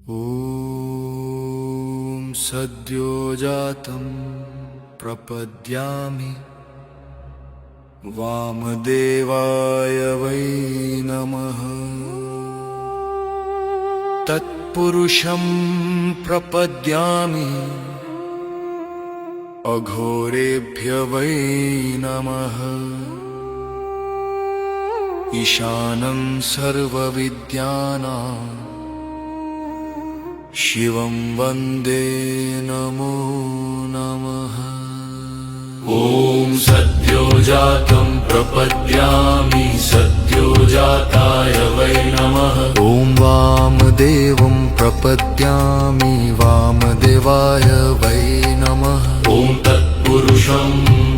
ॐ सद्योजातं प्रपद्यामि वामदेवाय वै नमः। तत्पुरुषं प्रपद्यामि अघोरेभ्य वै नमः। ईशानं सर्वविद्यानां शिवं वन्दे नमो नमः। ॐ सद्योजातं प्रपद्यामि सद्योजाताय वै नमः। ॐ वामदेवं प्रपद्यामि वामदेवाय वै नमः। ॐ तत्पुरुषं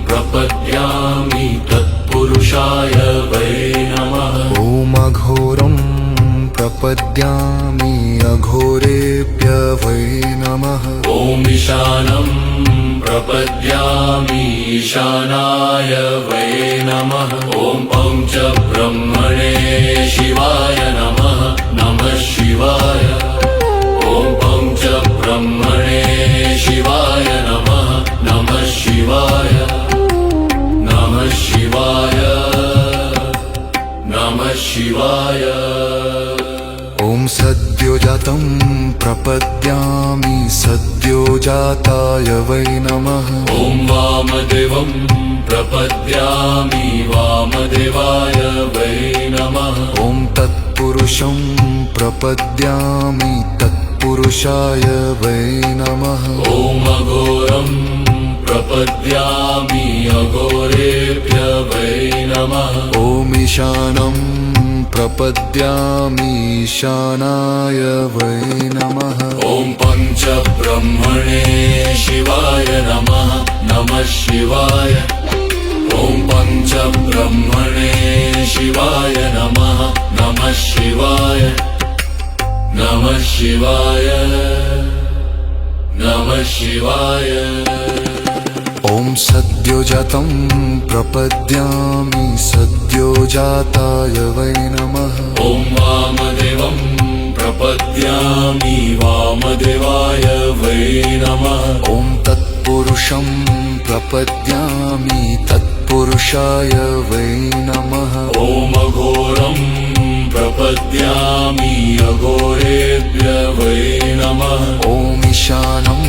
प्रपद्यामि तत्पुरुषाय वै नमः। ॐ अघोरं प्रपद्यामि अघोरेभ्य वै नमः। ॐ ईशानं प्रपद्यामि ईशानाय वै नमः। ॐ पञ्चब्रह्मणे शिवाय नमः। नमः शिवाय। ॐ पञ्चब्रह्मणे शिवाय नमः। नमः शिवाय। नमः शिवाय। नमः शिवाय। ॐ सद्योजातं प्रपद्यामि सद्योजाताय वै नमः। ॐ वामदेवं प्रपद्यामि वामदेवाय वै नमः। ॐ तत्पुरुषं प्रपद्यामि तत्पुरुषाय वै नमः। ॐ अघोरं प्रपद्यामि अघोरेभ्य वै नमः। ॐ ईशानं प्रपद्यामि ईशानाय वै नमः। ॐ पञ्चब्रह्मणे शिवाय नमः। नमः शिवाय। ॐ पञ्चब्रह्मणे शिवाय नमः। नमः शिवाय। नमः शिवाय। नमः शिवाय। ॐ सद्योजातं प्रपद्यामि सद्योजाताय वै नमः। ॐ वामदेवं प्रपद्यामि वामदेवाय वै नमः। ॐ तत्पुरुषं प्रपद्यामि तत्पुरुषाय वै नमः। ॐ अघोरं प्रपद्यामि अघोरेभ्य वै नमः। ॐ ईशानं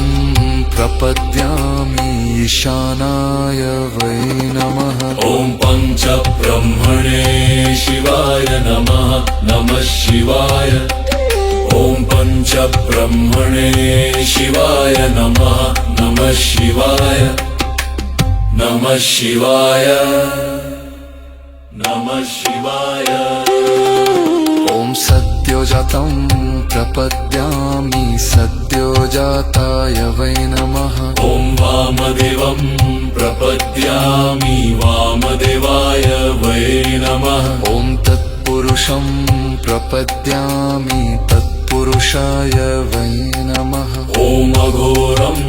प्रपद्यामि ईशानाय वै नमः। ॐ पञ्चब्रह्मणे शिवाय नमः। नमः शिवाय। ॐ पञ्चब्रह्मणे शिवाय नमः। नमः शिवाय। नमः शिवाय। नमः शिवाय। ॐ सद्योजातं प्रपद्यामि सद्योजाताय वै नमः। ॐ वामदेवं प्रपद्यामि वामदेवाय वै नमः। ॐ तत्पुरुषं प्रपद्यामि तत्पुरुषाय वै नमः। ॐ अघोरं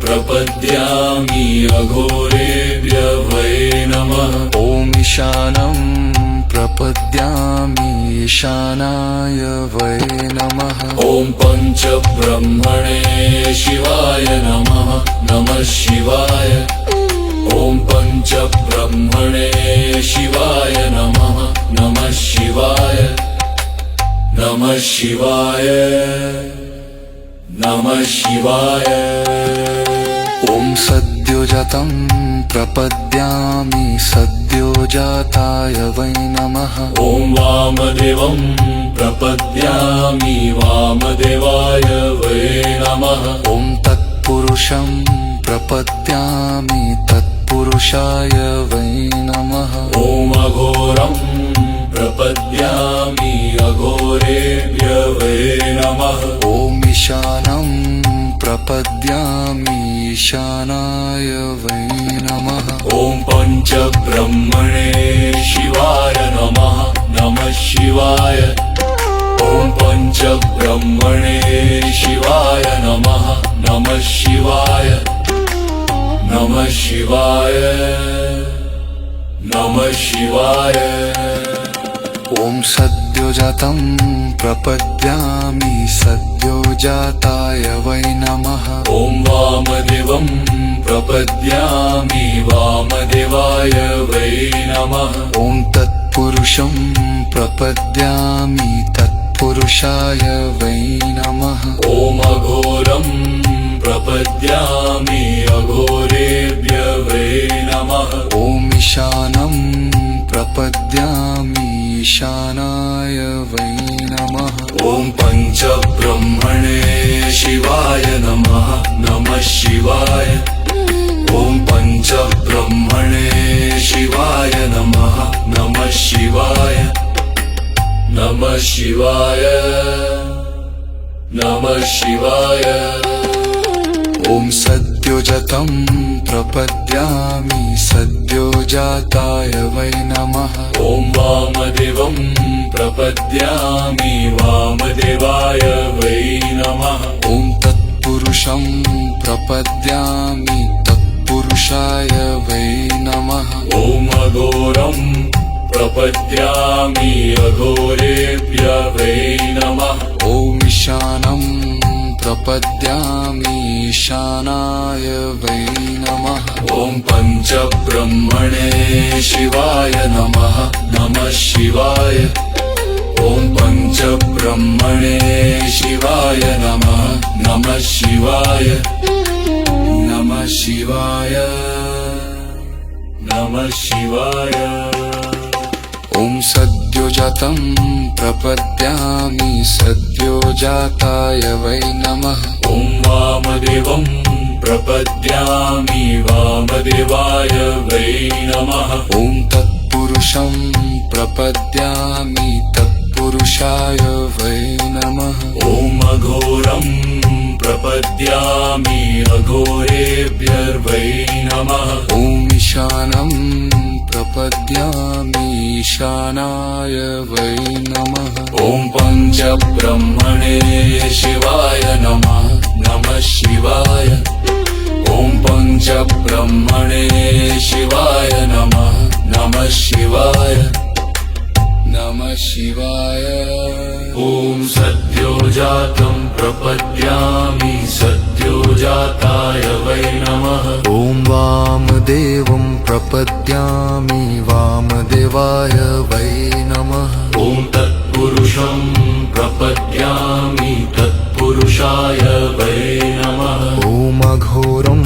प्रपद्यामि अघोरेभ्य वै नमः। ॐ ईशानं प्रपद्यामि ईशानाय वै नमः। ॐ पञ्चब्रह्मणे शिवाय नमः। नमः शिवाय। ॐ पञ्चब्रह्मणे शिवाय नमः। नमः शिवाय। नमः शिवाय। नमः शिवाय। ॐ सद्योजातं प्रपद्यामि सद्योजाताय वै नमः। ॐ वामदेवं प्रपद्यामि वामदेवाय वै नमः। ॐ तत्पुरुषं प्रपद्यामि तत्पुरुषाय वै नमः। ॐ अघोरं प्रपद्यामि अघोरेभ्य वै नमः। ॐ ईशानं प्रपद्यामि ईशानाय वै नमः। ॐ पञ्चब्रह्मणे शिवाय नमः। नमः शिवाय। ॐ पञ्चब्रह्मणे शिवाय नमः। नमः शिवाय। नमः शिवाय। नमः शिवाय। ॐ सद्योजातं प्रपद्यामि सद्यो सद्योजाताय वै नमः। ॐ वामदेवं प्रपद्यामि वामदेवाय वै नमः। ॐ तत्पुरुषं प्रपद्यामि तत्पुरुषाय वै नमः। ॐ अघोरं प्रपद्यामि अघोरेभ्य वै नमः। ॐ ईशानं प्रपद्यामि ईशानाय वै नमः। ॐ पञ्चब्रह्मणे शिवाय नमः। नमः शिवाय। ॐ पञ्चब्रह्मणे शिवाय नमः। नमः शिवाय। नमः शिवाय। नमः शिवाय। ॐ सद्योजातं प्रपद्यामि सद्योजाताय वै नमः। ॐ वामदेवं प्रपद्यामि वामदेवाय वै नमः। ॐ तत्पुरुषं प्रपद्यामि तत्पुरुषाय वै नमः। ॐ अघोरं प्रपद्यामि अघोरेभ्य वै नमः। ॐ ईशानं प्रपद्यामि ईशानाय वै नमः। ॐ पञ्चब्रह्मणे शिवाय नमः। नमः शिवाय। ॐ पञ्चब्रह्मणे शिवाय नमः। नमः शिवाय। नमः शिवाय। नमः शिवाय। ॐ सद्योजातं प्रपद्यामि सद्योजाताय वै नमः। ॐ वामदेवं प्रपद्यामि वामदेवाय वै नमः। ॐ तत्पुरुषं प्रपद्यामि तत्पुरुषाय वै नमः। ॐ अघोरं प्रपद्यामि अघोरेभ्य वै नमः। ॐ ईशानं प्रपद्यामि ईशानाय वै नमः। ॐ पञ्चब्रह्मणे शिवाय नमः। नमः शिवाय। ॐ पञ्चब्रह्मणे शिवाय नमः। नमः शिवाय। नमः शिवाय। ॐ सद्योजातं प्रपद्यामि सद्योजाताय वै नमः। ॐ वामदेवं प्रपद्यामि वामदेवाय वै नमः। ॐ तत्पुरुषं प्रपद्यामि तत्पुरुषाय वै नमः। ॐ अघोरं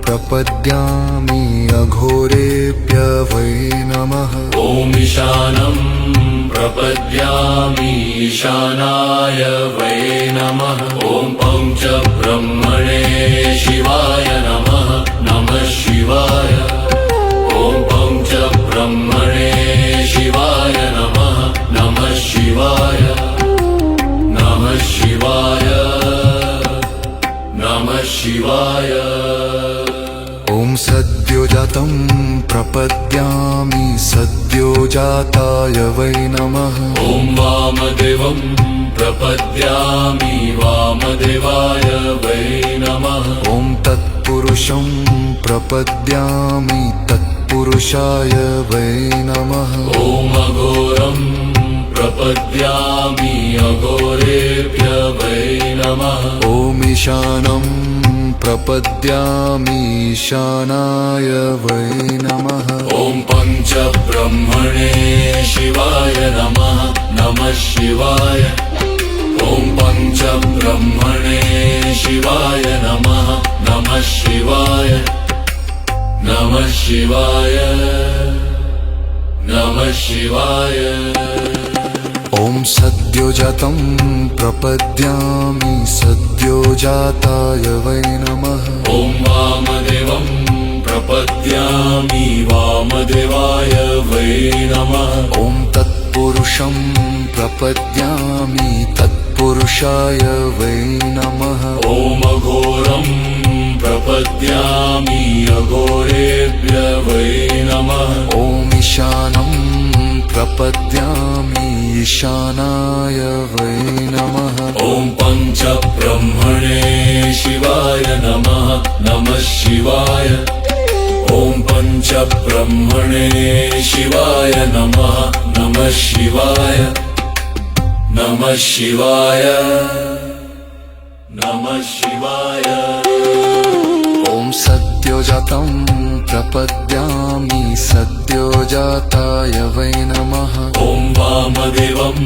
प्रपद्यामि अघोरेभ्य वै नमः। ॐ ईशानं प्रपद्यामि ईशानाय वै नमः। ॐ पञ्चब्रह्मणे शिवाय नमः। नमः शिवाय। ॐ पञ्चब्रह्मणे शिवाय नमः। नमः शिवाय। नमः शिवाय। नमः शिवाय। ॐ सद्योजातं प्रपद्यामि सद्योजाताय वै नमः। ॐ वामदेवं प्रपद्यामि वामदेवाय वै नमः। ॐ तत्पुरुषं प्रपद्यामि तत्पुरुषाय वै नमः। ॐ अघोरं प्रपद्यामि अघोरेभ्य वै नमः। ॐ ईशानं प्रपद्यामि ईशानाय वै नमः। ॐ पञ्चब्रह्मणे शिवाय नमः। नमः शिवाय। ॐ पञ्चब्रह्मणे शिवाय नमः। नमः शिवाय। नमः शिवाय। नमः शिवाय। ॐ सद्योजातं प्रपद्यामि सद्योजाताय वै नमः। ॐ वामदेवं प्रपद्यामि वामदेवाय वै नमः। ॐ तत्पुरुषं प्रपद्यामि तत्पुरुषाय वै नमः। ॐ अघोरं प्रपद्यामि अघोरेभ्य वै नमः। ॐ ईशानं प्रपद्यामि ईशानाय वै नमः। ॐ पञ्चब्रह्मणे शिवाय नमः। नमः शिवाय। ॐ पञ्चब्रह्मणे शिवाय नमः। नमः शिवाय। नमः शिवाय। नमः शिवाय ॐ सद्योजातं प्रपद्यामि सद्योजाताय वै नमः ॐ वामदेवं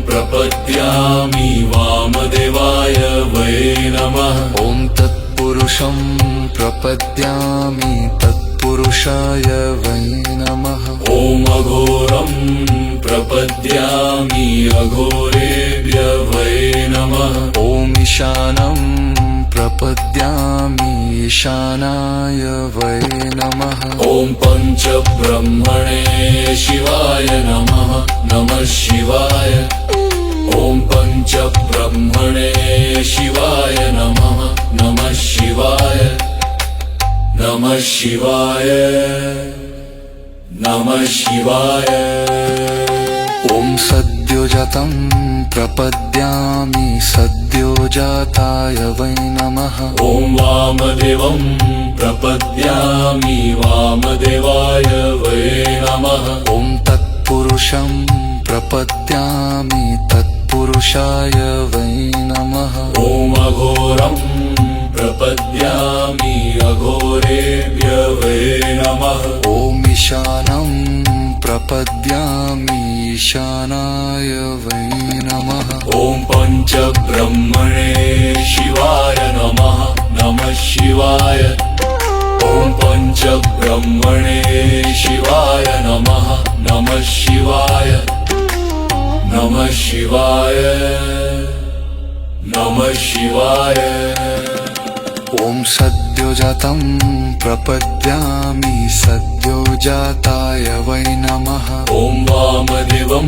प्रपद्यामि वामदेवाय वै नमः ॐ तत्पुरुषं प्रपद्यामि तत्पुरुषाय वै नमः ॐ अघोरं प्रपद्यामि अघोरेभ्य वै नमः ॐ ईशानं प्रपद्यामि ईशानाय वै नमः ॐ पञ्चब्रह्मणे शिवाय नमः नमः शिवाय ॐ पञ्चब्रह्मणे शिवाय नमः नमः शिवाय नमः शिवाय नमः शिवाय ॐ सद्योजातं प्रपद्यामि सद्योजाताय वै नमः ॐ वामदेवं प्रपद्यामि वामदेवाय वै नमः ॐ तत्पुरुषं प्रपद्यामि तत्पुरुषाय वै नमः ॐ अघोरं प्रपद्यामि अघोरेभ्य वै नमः ॐ ईशानं प्रपद्यामि ईशानाय वै नमः ॐ पञ्चब्रह्मणे शिवाय नमः नमः शिवाय ॐ पञ्चब्रह्मणे शिवाय नमः नमः शिवाय नमः शिवाय नमः शिवाय ॐ सद्योजातं प्रपद्यामि सद्योजाताय वै नमः ॐ वामदेवं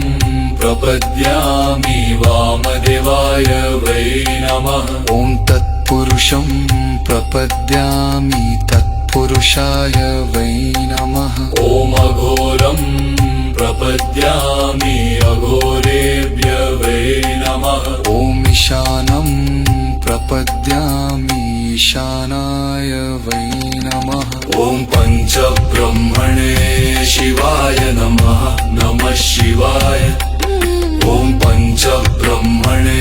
प्रपद्यामि वामदेवाय वै नमः ॐ तत्पुरुषं प्रपद्यामि तत्पुरुषाय वै नमः ॐ अघोरं प्रपद्यामि अघोरेभ्य वै नमः ॐ ईशानं प्रपद्यामि ईशानाय वै नमः ॐ पञ्चब्रह्मणे शिवाय नमः नमः शिवाय ॐ पञ्चब्रह्मणे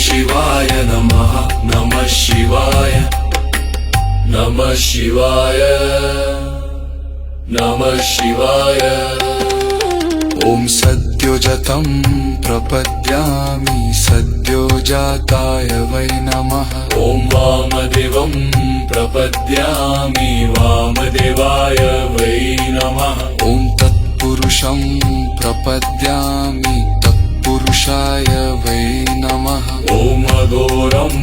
शिवाय नमः नमः शिवाय नमः शिवाय नमः शिवाय ॐ सद्योजातं प्रपद्यामि सद्योजाताय वै नमः ॐ वामदेवं प्रपद्यामि वामदेवाय वै नमः ॐ तत्पुरुषं प्रपद्यामि तत्पुरुषाय वै नमः ॐ अघोरं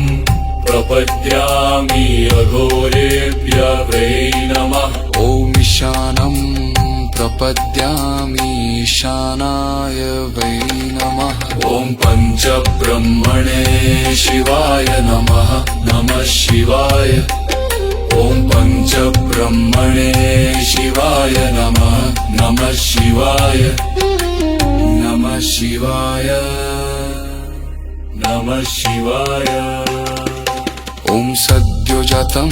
प्रपद्यामि अघोरेभ्य वै नमः ॐ ईशानं प्रपद्यामि ईशानाय वै नमः ॐ पञ्चब्रह्मणे शिवाय नमः नमः शिवाय ॐ पञ्चब्रह्मणे शिवाय नमः नमः शिवाय नमः शिवाय नमः शिवाय ॐ सद्योजातं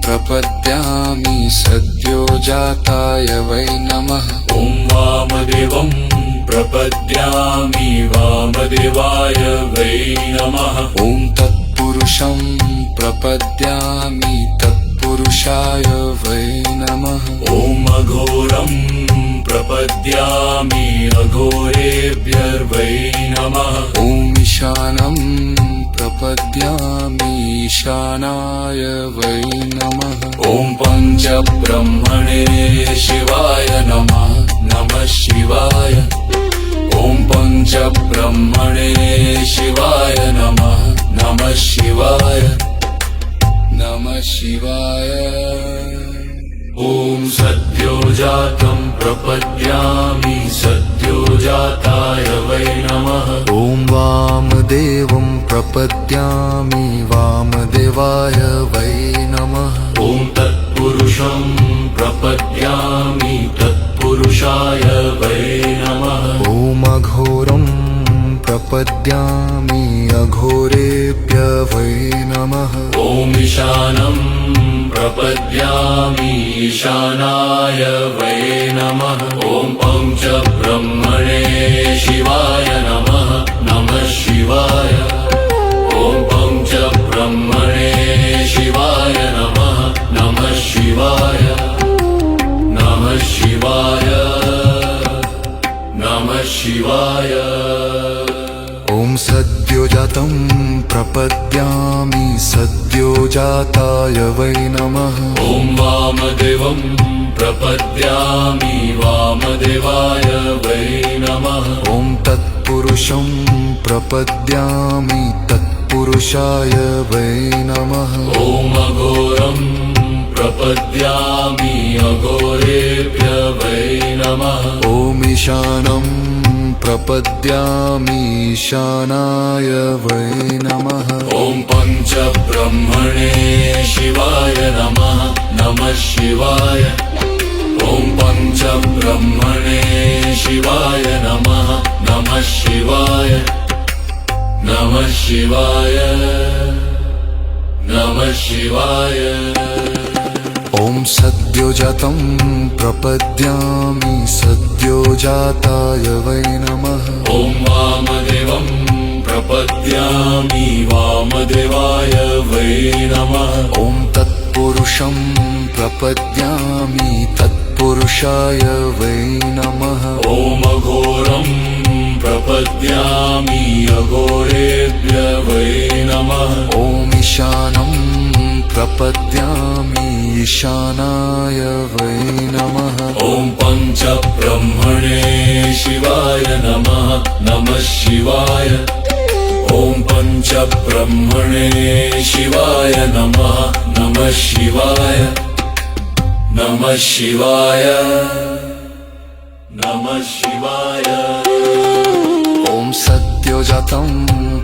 प्रपद्यामि सद्योजाताय वै नमः ॐ वामदेवं प्रपद्यामि वामदेवाय वै नमः ॐ तत्पुरुषं प्रपद्यामि तत्पुरुषाय वै नमः ॐ अघोरं प्रपद्यामि अघोरेभ्य वै नमः ॐ ईशानं प्रपद्यामि ईशानाय वै नमः ॐ पञ्चब्रह्मणे शिवाय नमः नमः शिवाय ॐ पञ्चब्रह्मणे शिवाय नमः नमः शिवाय नमः शिवाय ॐ सद्योजातं प्रपद्यामि सद्योजाताय वै नमः ॐ वामदेवं प्रपद्यामि वामदेवाय वै नमः ॐ तत्पुरुषं प्रपद्यामि तत्पुरुषाय वै नमः ॐ अघोरं प्रपद्यामि अघोरेभ्य वै नमः ॐ ईशानं प्रपद्यामि ईशानाय वै नमः ॐ पञ्चब्रह्मणे शिवाय नमः नमः शिवाय ॐ पञ्चब्रह्म शिवाय नमः शिवाय नमः शिवाय ॐ सद्योजातं प्रपद्यामि सद्योजाताय वै नमः ॐ वामदेवं प्रपद्यामि वामदेवाय वै नमः ॐ तत्पुरुषं प्रपद्यामि तत्पुरुषाय वै नमः ॐ अघोरं प्रपद्यामि अघोरेभ्य वै नमः ॐ ईशानं प्रपद्यामि ईशानाय वै नमः ॐ पञ्चब्रह्मणे शिवाय नमः नमः शिवाय ॐ पञ्चब्रह्मणे शिवाय नमः नमः शिवाय नमः शिवाय नमः शिवाय ॐ सद्योजातं प्रपद्यामि सद्योजाताय वै नमः ॐ वामदेवं प्रपद्यामि वामदेवाय वै नमः ॐ तत्पुरुषं प्रपद्यामि तत्पुरुषाय वै नमः ॐ अघोरं प्रपद्यामि अघोरेभ्य वै नमः ॐ ईशानं प्रपद्यामि ईशानाय वै नमः ॐ पञ्चब्रह्मणे शिवाय नमः नमः शिवाय ॐ पञ्चब्रह्मणे शिवाय नमः नमः शिवाय नमः शिवाय नमः शिवाय ॐ सद्योजातं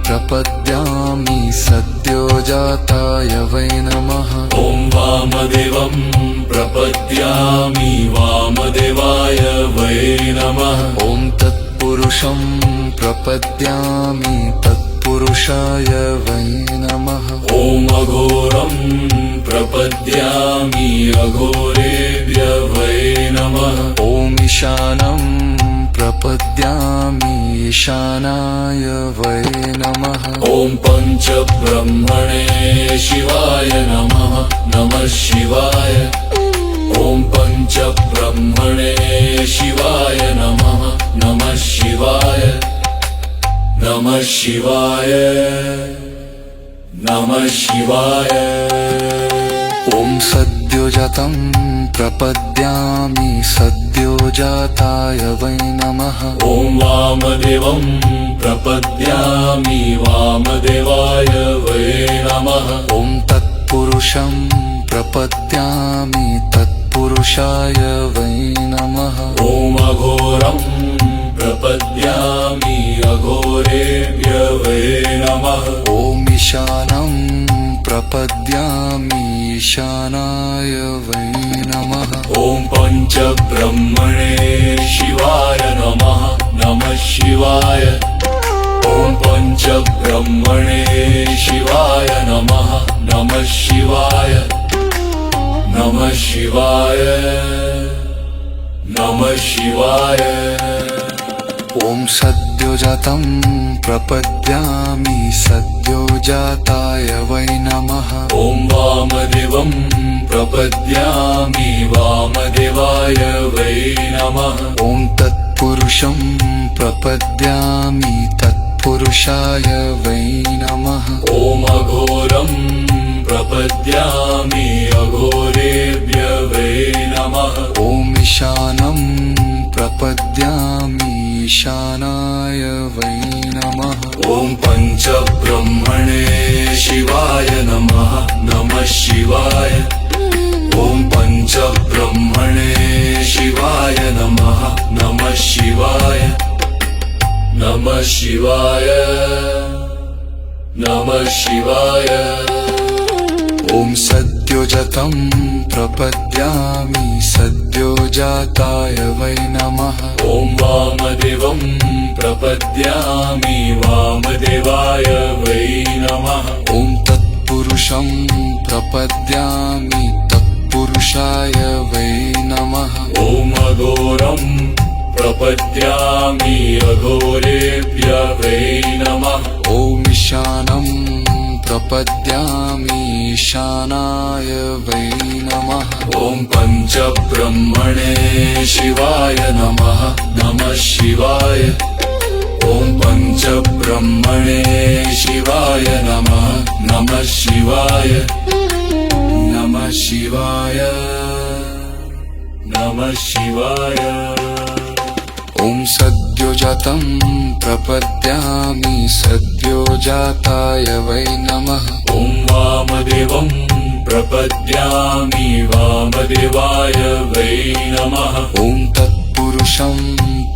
प्रपद्यामि सद्योजाताय वै नमः ॐ वामदेवं प्रपद्यामि वामदेवाय वै नमः ॐ तत्पुरुषं प्रपद्यामि तत्पुरुषाय वै नमः ॐ अघोरं प्रपद्यामि अघोरेभ्य वै नमः ॐ ईशानं प्रपद्यामि ईशानाय वै नमः ॐ पञ्चब्रह्मणे शिवाय नमः नमः शिवाय ॐ पञ्चब्रह्मणे शिवाय नमः नमः शिवाय नमः शिवाय नमः शिवाय ॐ सद्योजातं प्रपद्यामि सद्योजाताय वै नमः ॐ वामदेवं प्रपद्यामि वामदेवाय वै नमः ॐ तत्पुरुषं प्रपद्यामि तत्पुरुषाय वै नमः ॐ अघोरं प्रपद्यामि अघोरेभ्य वै नमः ॐ ईशानं प्रपद्यामि ईशानाय वै नमः ॐ पञ्चब्रह्मणे शिवाय नमः नमः शिवाय ॐ पञ्चब्रह्मणे शिवाय नमः नमः शिवाय नमः शिवाय नमः शिवाय ॐ सद्योजातं प्रपद्यामि सद्योजाताय वै नमः ॐ वामदेवं प्रपद्यामि वामदेवाय वै नमः ॐ तत्पुरुषं प्रपद्यामि तत्पुरुषाय वै नमः ॐ अघोरं प्रपद्यामि अघोरेभ्य वै नमः ॐ ईशानं प्रपद्यामि ईशानाय वै नमः ॐ पञ्चब्रह्मणे शिवाय नमः नमः शिवाय ॐ पञ्चब्रह्मणे शिवाय नमः नमः शिवाय नमः शिवाय नमः शिवाय ॐ सद्योजातं प्रपद्यामि सद्योजाताय वै नमः ॐ वामदेवं प्रपद्यामि वामदेवाय वै नमः ॐ तत्पुरुषं प्रपद्यामि तत्पुरुषाय वै नमः ॐ अघोरं प्रपद्यामि अघोरेभ्य वै नमः ॐ ईशानं प्रपद्यामि ईशानाय वै नमः ॐ पञ्चब्रह्मणे शिवाय नमः नमः शिवाय ॐ पञ्चब्रह्मणे शिवाय नमः नमः शिवाय नमः शिवाय नमः शिवाय ॐ सद्योजातं प्रपद्यामि सद्योजाताय वै नमः ॐ वामदेवं प्रपद्यामि वामदेवाय वै नमः ॐ तत्पुरुषं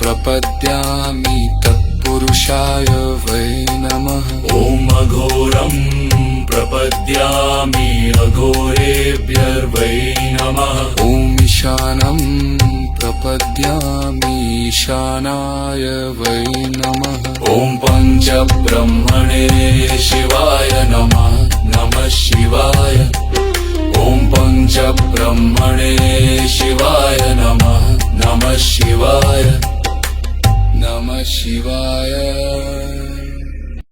प्रपद्यामि तत्पुरुषाय वै नमः ॐ अघोरं प्रपद्यामि अघोरेभ्यर्वै नमः ॐ ईशानं प्रपद्यामि ईशानाय वै नमः ॐ पञ्चब्रह्मणे शिवाय नमः नमः शिवाय ॐ पञ्चब्रह्मणे शिवाय नमः नमः शिवाय नमः शिवाय